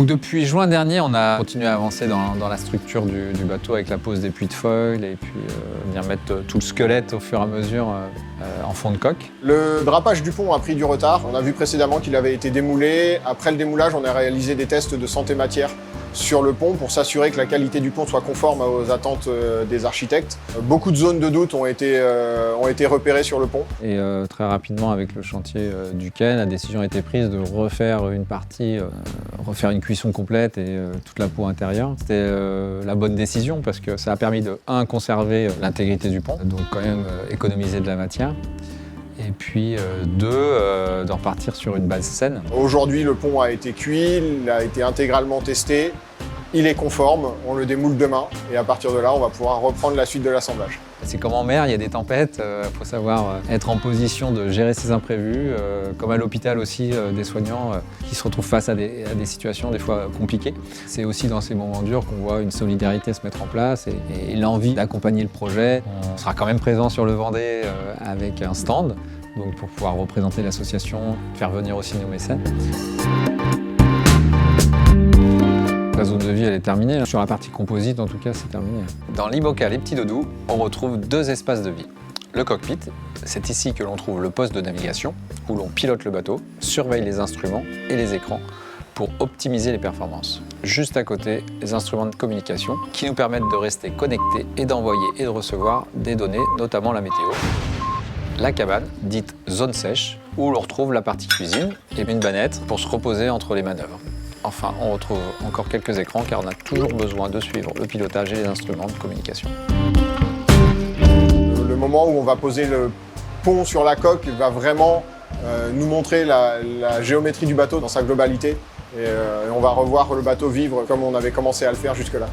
Donc depuis juin dernier, on a continué à avancer dans la structure du bateau avec la pose des puits de foil et puis venir mettre tout le squelette au fur et à mesure en fond de coque. Le drapage du pont a pris du retard. On a vu précédemment qu'il avait été démoulé. Après le démoulage, on a réalisé des tests de santé matière sur le pont pour s'assurer que la qualité du pont soit conforme aux attentes des architectes. Beaucoup de zones de doute ont été repérées sur le pont. Et très rapidement, avec le chantier du quai, la décision a été prise de refaire une partie, refaire une cuisson complète et toute la peau intérieure. C'était la bonne décision parce que ça a permis de, conserver l'intégrité du pont, donc quand même économiser de la matière. Et puis de repartir sur une base saine. Aujourd'hui, le pont a été cuit, il a été intégralement testé, il est conforme, on le démoule demain et à partir de là, on va pouvoir reprendre la suite de l'assemblage. C'est comme en mer, il y a des tempêtes, il faut savoir être en position de gérer ses imprévus, comme à l'hôpital aussi, des soignants qui se retrouvent face à des situations des fois compliquées. C'est aussi dans ces moments durs qu'on voit une solidarité se mettre en place et l'envie d'accompagner le projet. On sera quand même présent sur le Vendée avec un stand, donc pour pouvoir représenter l'association, faire venir aussi nos mécènes. La zone de vie, elle est terminée. Sur la partie composite, en tout cas, c'est terminé. Dans l'IMOCA Les Petits Doudous, on retrouve deux espaces de vie. Le cockpit, c'est ici que l'on trouve le poste de navigation, où l'on pilote le bateau, surveille les instruments et les écrans pour optimiser les performances. Juste à côté, les instruments de communication qui nous permettent de rester connectés et d'envoyer et de recevoir des données, notamment la météo. La cabane, dite zone sèche, où l'on retrouve la partie cuisine et une bannette pour se reposer entre les manœuvres. Enfin, on retrouve encore quelques écrans car on a toujours besoin de suivre le pilotage et les instruments de communication. Le moment où on va poser le pont sur la coque va vraiment nous montrer la géométrie du bateau dans sa globalité et on va revoir le bateau vivre comme on avait commencé à le faire jusque-là.